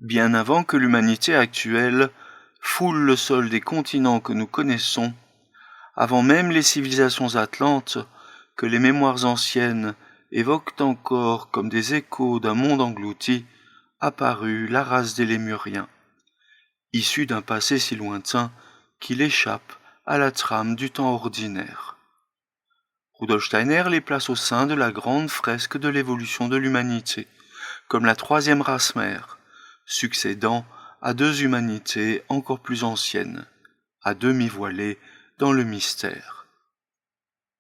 Bien avant que l'humanité actuelle foule le sol des continents que nous connaissons, avant même les civilisations atlantes, que les mémoires anciennes évoquent encore comme des échos d'un monde englouti, apparut la race des Lémuriens, issue d'un passé si lointain qu'il échappe à la trame du temps ordinaire. Rudolf Steiner les place au sein de la grande fresque de l'évolution de l'humanité, comme la troisième race mère, succédant à deux humanités encore plus anciennes, à demi voilées dans le mystère.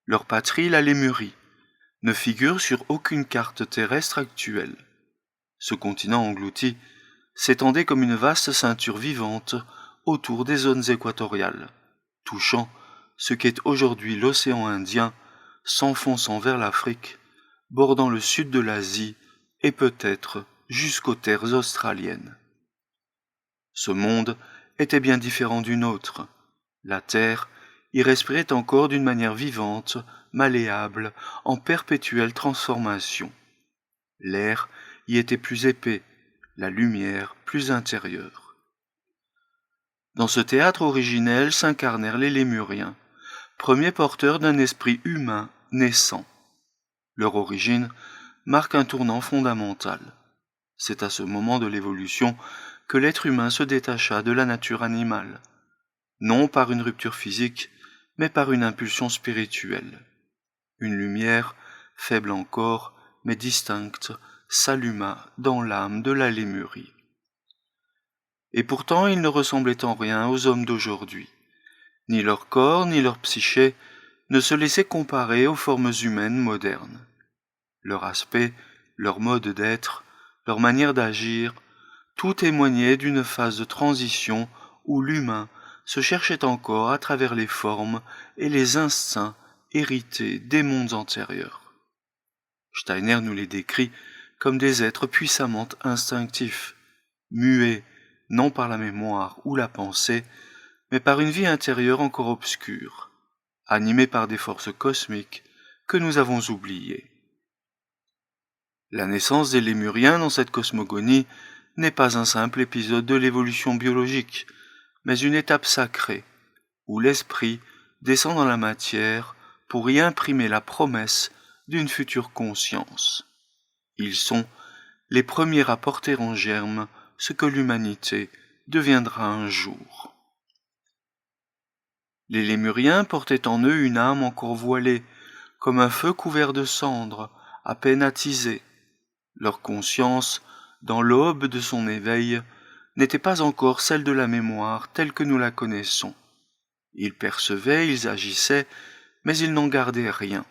Leur patrie, la Lémurie, ne figure sur aucune carte terrestre actuelle. Ce continent englouti s'étendait comme une vaste ceinture vivante autour des zones équatoriales, touchant ce qu'est aujourd'hui l'océan Indien, s'enfonçant vers l'Afrique, bordant le sud de l'Asie et peut-être jusqu'aux terres australiennes. Ce monde était bien différent du nôtre. La Terre y respirait encore d'une manière vivante, malléable, en perpétuelle transformation. L'air y était plus épais, la lumière plus intérieure. Dans ce théâtre originel s'incarnèrent les Lémuriens, premiers porteurs d'un esprit humain naissant. Leur origine marque un tournant fondamental. C'est à ce moment de l'évolution que l'être humain se détacha de la nature animale, non par une rupture physique, mais par une impulsion spirituelle. Une lumière, faible encore, mais distincte, s'alluma dans l'âme de la Lémurie. Et pourtant ils ne ressemblaient en rien aux hommes d'aujourd'hui. Ni leur corps, ni leur psyché ne se laissaient comparer aux formes humaines modernes. Leur aspect, leur mode d'être, leur manière d'agir, tout témoignait d'une phase de transition où l'humain se cherchait encore à travers les formes et les instincts hérités des mondes antérieurs. Steiner nous les décrit comme des êtres puissamment instinctifs, muets non par la mémoire ou la pensée, mais par une vie intérieure encore obscure, animée par des forces cosmiques que nous avons oubliées. La naissance des Lémuriens dans cette cosmogonie n'est pas un simple épisode de l'évolution biologique, mais une étape sacrée, où l'esprit descend dans la matière pour y imprimer la promesse d'une future conscience. Ils sont les premiers à porter en germe ce que l'humanité deviendra un jour. Les Lémuriens portaient en eux une âme encore voilée, comme un feu couvert de cendres, à peine attisée. Leur conscience, dans l'aube de son éveil, n'était pas encore celle de la mémoire telle que nous la connaissons. Ils percevaient, ils agissaient, mais ils n'en gardaient rien.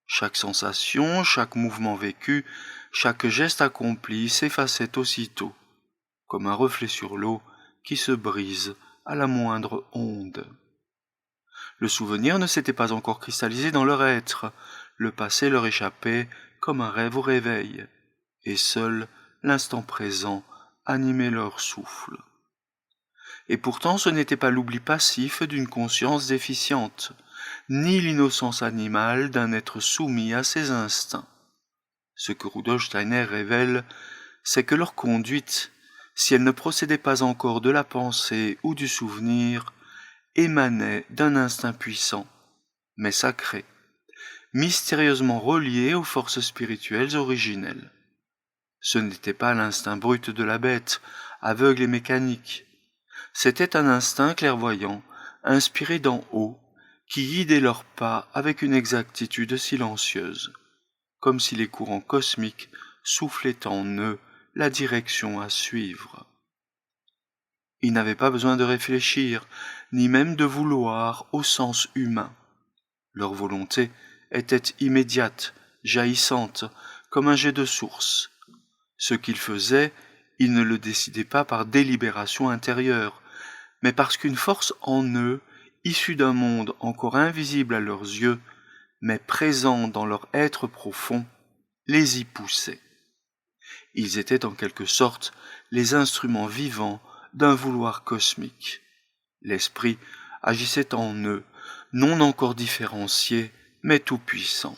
Chaque sensation, chaque mouvement vécu, chaque geste accompli s'effaçait aussitôt, comme un reflet sur l'eau qui se brise à la moindre onde. Le souvenir ne s'était pas encore cristallisé dans leur être, le passé leur échappait comme un rêve au réveil, et seul l'instant présent animait leur souffle. Et pourtant ce n'était pas l'oubli passif d'une conscience déficiente, ni l'innocence animale d'un être soumis à ses instincts. Ce que Rudolf Steiner révèle, c'est que leur conduite, si elle ne procédait pas encore de la pensée ou du souvenir, émanait d'un instinct puissant, mais sacré, mystérieusement relié aux forces spirituelles originelles. Ce n'était pas l'instinct brut de la bête, aveugle et mécanique. C'était un instinct clairvoyant, inspiré d'en haut, qui guidait leurs pas avec une exactitude silencieuse, comme si les courants cosmiques soufflaient en eux la direction à suivre. Ils n'avaient pas besoin de réfléchir, ni même de vouloir au sens humain. Leur volonté était immédiate, jaillissante, comme un jet de source. Ce qu'ils faisaient, ils ne le décidaient pas par délibération intérieure, mais parce qu'une force en eux, issue d'un monde encore invisible à leurs yeux, mais présent dans leur être profond, les y poussait. Ils étaient en quelque sorte les instruments vivants d'un vouloir cosmique. L'esprit agissait en eux, non encore différencié, mais tout-puissant.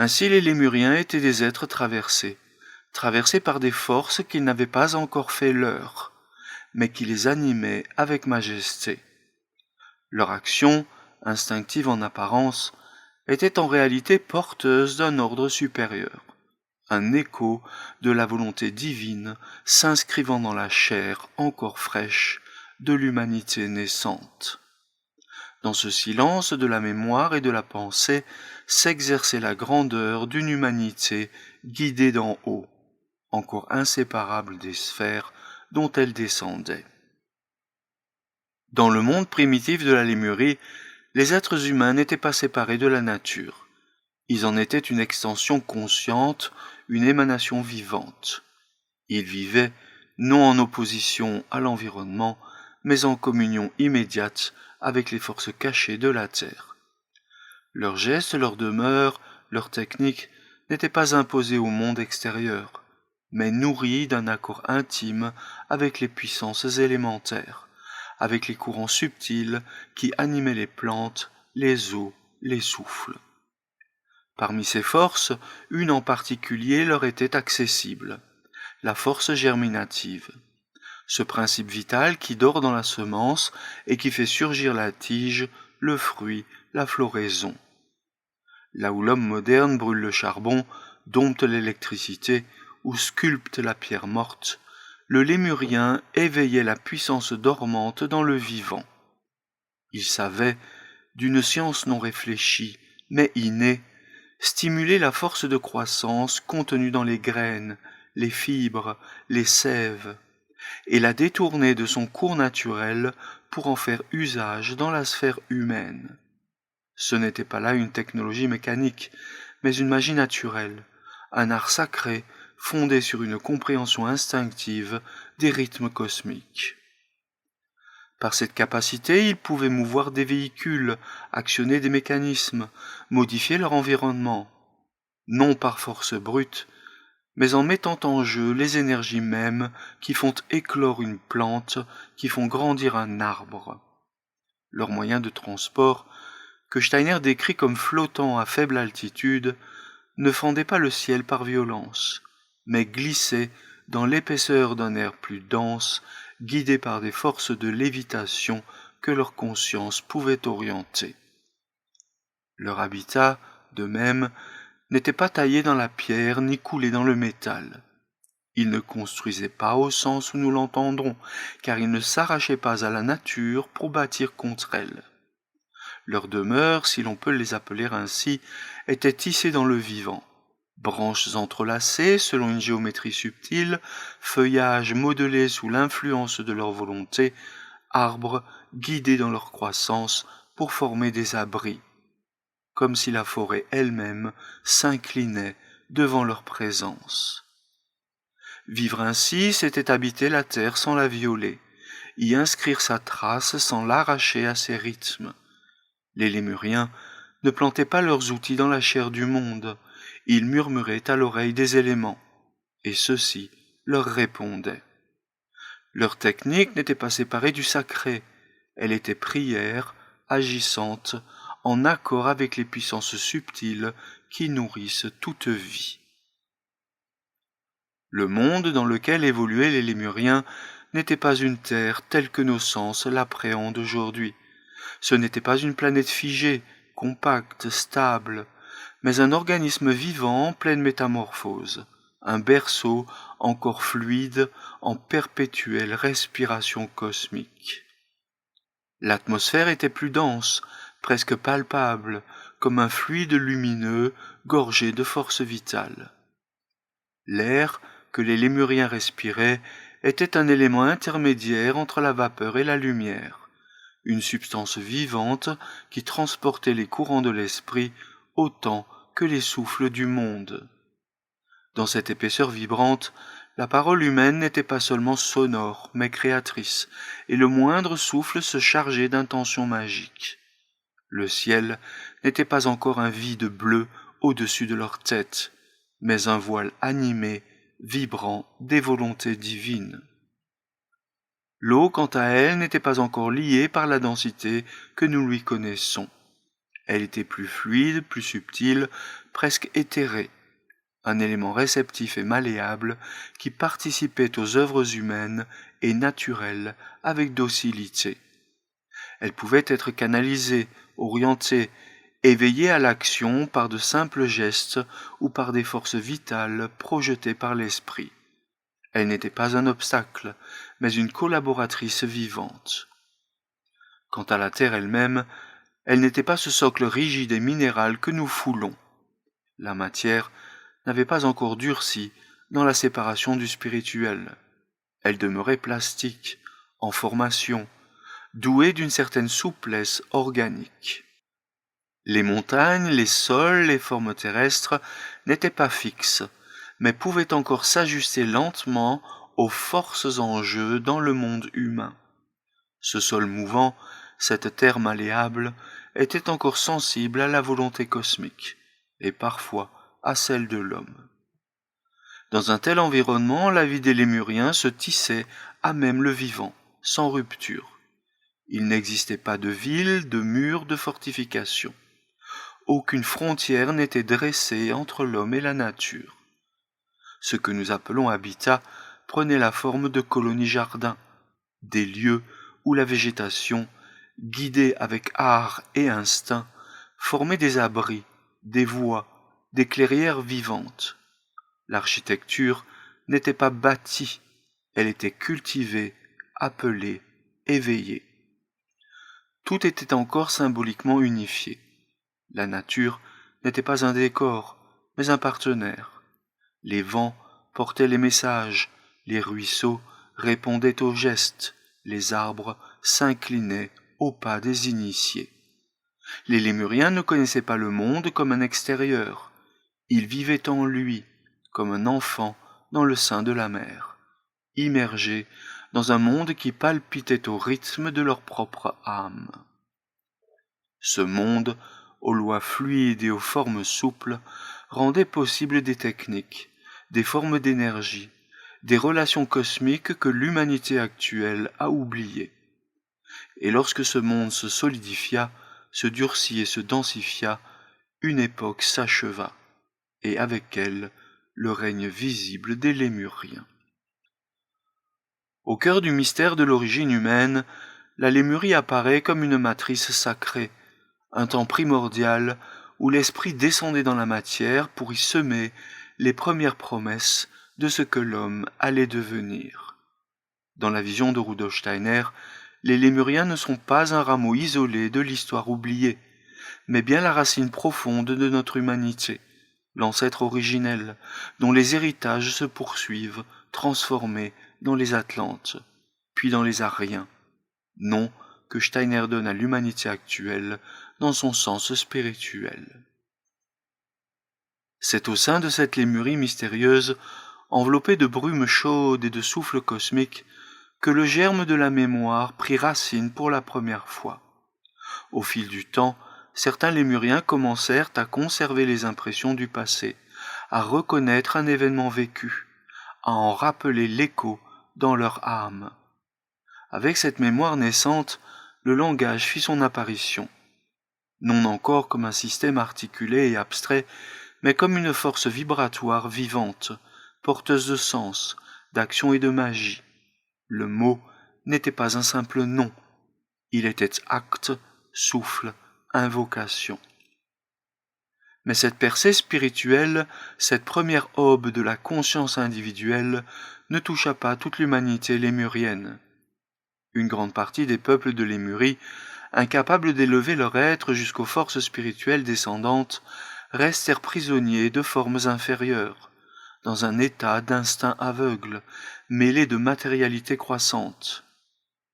Ainsi les Lémuriens étaient des êtres traversés, traversés par des forces qu'ils n'avaient pas encore fait leurs, mais qui les animaient avec majesté. Leur action, instinctive en apparence, était en réalité porteuse d'un ordre supérieur, un écho de la volonté divine s'inscrivant dans la chair encore fraîche de l'humanité naissante. Dans ce silence de la mémoire et de la pensée s'exerçait la grandeur d'une humanité guidée d'en haut, encore inséparable des sphères dont elle descendait. Dans le monde primitif de la Lémurie, les êtres humains n'étaient pas séparés de la nature. Ils en étaient une extension consciente, une émanation vivante. Ils vivaient non en opposition à l'environnement, mais en communion immédiate avec les forces cachées de la terre. Leurs gestes, leurs demeures, leurs techniques n'étaient pas imposés au monde extérieur, mais nourris d'un accord intime avec les puissances élémentaires, avec les courants subtils qui animaient les plantes, les eaux, les souffles. Parmi ces forces, une en particulier leur était accessible, la force germinative. Ce principe vital qui dort dans la semence et qui fait surgir la tige, le fruit, la floraison. Là où l'homme moderne brûle le charbon, dompte l'électricité ou sculpte la pierre morte, le lémurien éveillait la puissance dormante dans le vivant. Il savait, d'une science non réfléchie, mais innée, stimuler la force de croissance contenue dans les graines, les fibres, les sèves, et la détourner de son cours naturel pour en faire usage dans la sphère humaine. Ce n'était pas là une technologie mécanique, mais une magie naturelle, un art sacré fondé sur une compréhension instinctive des rythmes cosmiques. Par cette capacité, il pouvait mouvoir des véhicules, actionner des mécanismes, modifier leur environnement, non par force brute, mais en mettant en jeu les énergies mêmes qui font éclore une plante, qui font grandir un arbre. Leurs moyens de transport, que Steiner décrit comme flottant à faible altitude, ne fendaient pas le ciel par violence, mais glissaient dans l'épaisseur d'un air plus dense, guidés par des forces de lévitation que leur conscience pouvait orienter. Leur habitat, de même, n'était pas taillé dans la pierre ni coulé dans le métal. Ils ne construisaient pas au sens où nous l'entendrons, car ils ne s'arrachaient pas à la nature pour bâtir contre elle. Leurs demeures, si l'on peut les appeler ainsi, étaient tissées dans le vivant. Branches entrelacées selon une géométrie subtile, feuillages modelés sous l'influence de leur volonté, arbres guidés dans leur croissance pour former des abris, comme si la forêt elle-même s'inclinait devant leur présence. Vivre ainsi, c'était habiter la terre sans la violer, y inscrire sa trace sans l'arracher à ses rythmes. Les lémuriens ne plantaient pas leurs outils dans la chair du monde, ils murmuraient à l'oreille des éléments, et ceux-ci leur répondaient. Leur technique n'était pas séparée du sacré, elle était prière, agissante, en accord avec les puissances subtiles qui nourrissent toute vie. Le monde dans lequel évoluaient les lémuriens n'était pas une terre telle que nos sens l'appréhendent aujourd'hui. Ce n'était pas une planète figée, compacte, stable, mais un organisme vivant en pleine métamorphose, un berceau encore fluide en perpétuelle respiration cosmique. L'atmosphère était plus dense, presque palpable, comme un fluide lumineux gorgé de force vitale. L'air que les lémuriens respiraient était un élément intermédiaire entre la vapeur et la lumière, une substance vivante qui transportait les courants de l'esprit autant que les souffles du monde. Dans cette épaisseur vibrante, la parole humaine n'était pas seulement sonore, mais créatrice, et le moindre souffle se chargeait d'intentions magiques. Le ciel n'était pas encore un vide bleu au-dessus de leur tête, mais un voile animé, vibrant des volontés divines. L'eau, quant à elle, n'était pas encore liée par la densité que nous lui connaissons. Elle était plus fluide, plus subtile, presque éthérée. un élément réceptif et malléable qui participait aux œuvres humaines et naturelles avec docilité. Elle pouvait être canalisée, orientée, éveillée à l'action par de simples gestes ou par des forces vitales projetées par l'esprit. Elle n'était pas un obstacle, mais une collaboratrice vivante. Quant à la terre elle-même, elle n'était pas ce socle rigide et minéral que nous foulons. La matière n'avait pas encore durci dans la séparation du spirituel. Elle demeurait plastique, en formation, douée d'une certaine souplesse organique. Les montagnes, les sols, les formes terrestres n'étaient pas fixes, mais pouvaient encore s'ajuster lentement aux forces en jeu dans le monde humain. Ce sol mouvant, cette terre malléable, était encore sensible à la volonté cosmique, et parfois à celle de l'homme. Dans un tel environnement, la vie des Lémuriens se tissait à même le vivant, sans rupture. Il n'existait pas de ville, de murs, de fortifications. Aucune frontière n'était dressée entre l'homme et la nature. Ce que nous appelons habitat prenait la forme de colonies-jardins, des lieux où la végétation, guidée avec art et instinct, formait des abris, des voies, des clairières vivantes. L'architecture n'était pas bâtie, elle était cultivée, appelée, éveillée. Tout était encore symboliquement unifié. La nature n'était pas un décor, mais un partenaire. Les vents portaient les messages, les ruisseaux répondaient aux gestes, les arbres s'inclinaient au pas des initiés. Les Lémuriens ne connaissaient pas le monde comme un extérieur. Ils vivaient en lui, comme un enfant dans le sein de la mère, immergés dans un monde qui palpitait au rythme de leur propre âme. Ce monde, aux lois fluides et aux formes souples, rendait possible des techniques, des formes d'énergie, des relations cosmiques que l'humanité actuelle a oubliées. Et lorsque ce monde se solidifia, se durcit et se densifia, une époque s'acheva, et avec elle le règne visible des Lémuriens. Au cœur du mystère de l'origine humaine, la Lémurie apparaît comme une matrice sacrée, un temps primordial où l'esprit descendait dans la matière pour y semer les premières promesses de ce que l'homme allait devenir. Dans la vision de Rudolf Steiner, les Lémuriens ne sont pas un rameau isolé de l'histoire oubliée, mais bien la racine profonde de notre humanité, l'ancêtre originel, dont les héritages se poursuivent, transformés dans les Atlantes, puis dans les Ariens, nom que Steiner donne à l'humanité actuelle dans son sens spirituel. C'est au sein de cette Lémurie mystérieuse, enveloppée de brumes chaudes et de souffles cosmiques, que le germe de la mémoire prit racine pour la première fois. Au fil du temps, certains Lémuriens commencèrent à conserver les impressions du passé, à reconnaître un événement vécu, à en rappeler l'écho dans leur âme. Avec cette mémoire naissante, le langage fit son apparition, non encore comme un système articulé et abstrait, mais comme une force vibratoire vivante, porteuse de sens, d'action et de magie. Le mot n'était pas un simple nom, il était acte, souffle, invocation. Mais cette percée spirituelle, cette première aube de la conscience individuelle, ne toucha pas toute l'humanité lémurienne. Une grande partie des peuples de Lémurie, incapables d'élever leur être jusqu'aux forces spirituelles descendantes, restèrent prisonniers de formes inférieures, dans un état d'instinct aveugle, mêlé de matérialité croissante.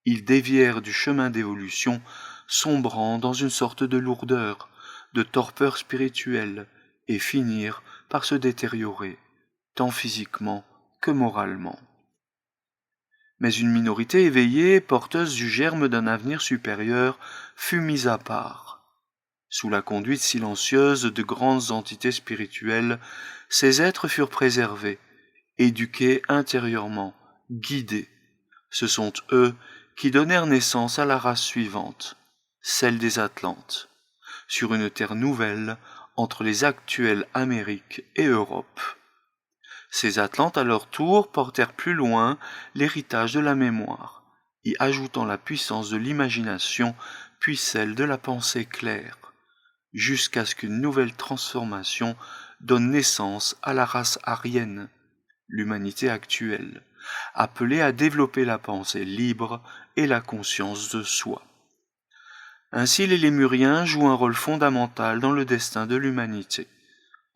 Ils dévièrent du chemin d'évolution, sombrant dans une sorte de lourdeur, de torpeur spirituelle, et finirent par se détériorer, tant physiquement que moralement. Mais une minorité éveillée, porteuse du germe d'un avenir supérieur, fut mise à part. Sous la conduite silencieuse de grandes entités spirituelles, ces êtres furent préservés, éduqués intérieurement, guidés. Ce sont eux qui donnèrent naissance à la race suivante, celle des Atlantes, sur une terre nouvelle, entre les actuelles Amériques et Europe. Ces Atlantes, à leur tour, portèrent plus loin l'héritage de la mémoire, y ajoutant la puissance de l'imagination puis celle de la pensée claire, jusqu'à ce qu'une nouvelle transformation donne naissance à la race aryenne, l'humanité actuelle, appelée à développer la pensée libre et la conscience de soi. Ainsi, les Lémuriens jouent un rôle fondamental dans le destin de l'humanité.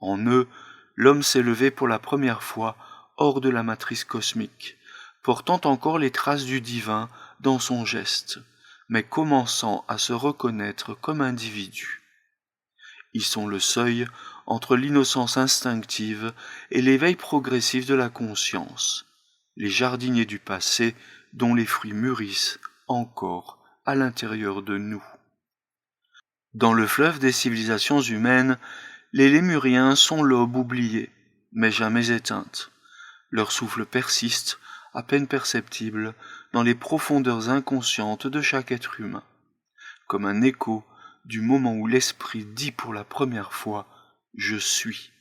En eux, l'homme s'est levé pour la première fois hors de la matrice cosmique, portant encore les traces du divin dans son geste, mais commençant à se reconnaître comme individu. Ils sont le seuil entre l'innocence instinctive et l'éveil progressif de la conscience, les jardiniers du passé dont les fruits mûrissent encore à l'intérieur de nous. Dans le fleuve des civilisations humaines, les Lémuriens sont l'aube oubliée, mais jamais éteinte. Leur souffle persiste, à peine perceptible, dans les profondeurs inconscientes de chaque être humain, comme un écho du moment où l'esprit dit pour la première fois « Je suis ».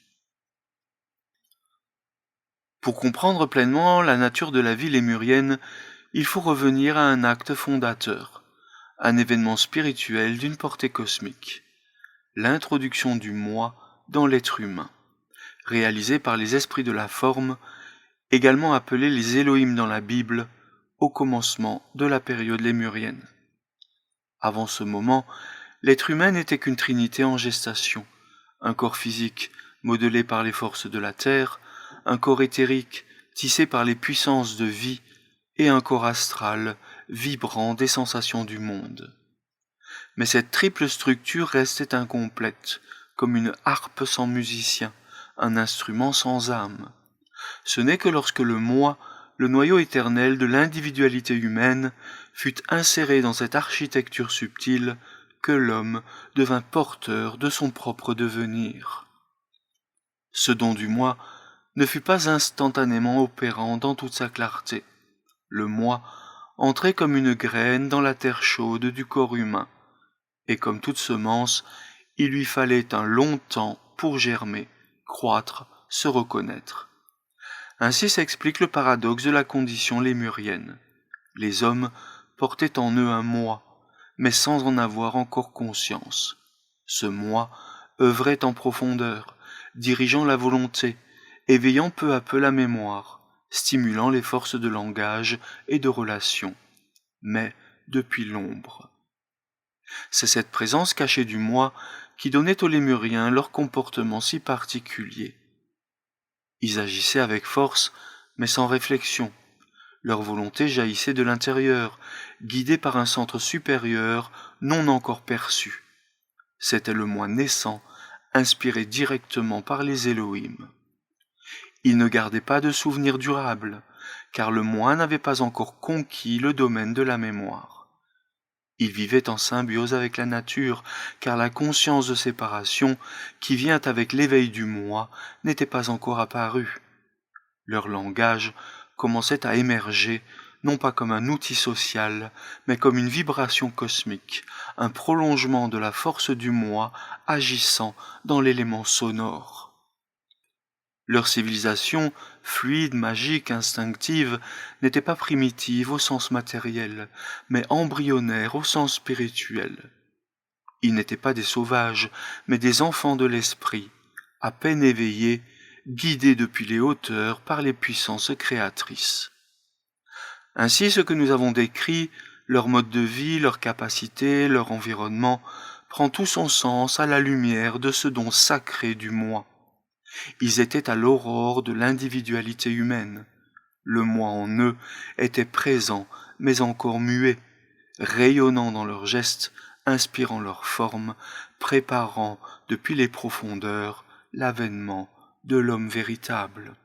Pour comprendre pleinement la nature de la vie lémurienne, il faut revenir à un acte fondateur, un événement spirituel d'une portée cosmique, l'introduction du moi dans l'être humain, réalisé par les esprits de la forme, également appelés les Elohim dans la Bible, au commencement de la période lémurienne. Avant ce moment, l'être humain n'était qu'une trinité en gestation, un corps physique modelé par les forces de la terre, un corps éthérique tissé par les puissances de vie et un corps astral vibrant des sensations du monde. Mais cette triple structure restait incomplète, comme une harpe sans musicien, un instrument sans âme. Ce n'est que lorsque le moi, le noyau éternel de l'individualité humaine, fut inséré dans cette architecture subtile que l'homme devint porteur de son propre devenir. Ce don du moi ne fut pas instantanément opérant dans toute sa clarté. Le moi entrait comme une graine dans la terre chaude du corps humain, et comme toute semence, il lui fallait un long temps pour germer, croître, se reconnaître. Ainsi s'explique le paradoxe de la condition lémurienne. Les hommes portaient en eux un moi, mais sans en avoir encore conscience. Ce moi œuvrait en profondeur, dirigeant la volonté, éveillant peu à peu la mémoire, stimulant les forces de langage et de relation, mais depuis l'ombre. C'est cette présence cachée du moi qui donnait aux Lémuriens leur comportement si particulier. Ils agissaient avec force, mais sans réflexion. Leur volonté jaillissait de l'intérieur, guidée par un centre supérieur non encore perçu. C'était le moi naissant, inspiré directement par les Elohim. Ils ne gardaient pas de souvenirs durables, car le moi n'avait pas encore conquis le domaine de la mémoire. Ils vivaient en symbiose avec la nature, car la conscience de séparation, qui vient avec l'éveil du moi, n'était pas encore apparue. Leur langage commençait à émerger, non pas comme un outil social, mais comme une vibration cosmique, un prolongement de la force du moi agissant dans l'élément sonore. Leur civilisation, fluide, magique, instinctive, n'était pas primitive au sens matériel, mais embryonnaire au sens spirituel. Ils n'étaient pas des sauvages, mais des enfants de l'esprit, à peine éveillés, guidés depuis les hauteurs par les puissances créatrices. Ainsi, ce que nous avons décrit, leur mode de vie, leurs capacités, leur environnement, prend tout son sens à la lumière de ce don sacré du moi. Ils étaient à l'aurore de l'individualité humaine. Le moi en eux était présent, mais encore muet, rayonnant dans leurs gestes, inspirant leurs formes, préparant depuis les profondeurs l'avènement de l'homme véritable.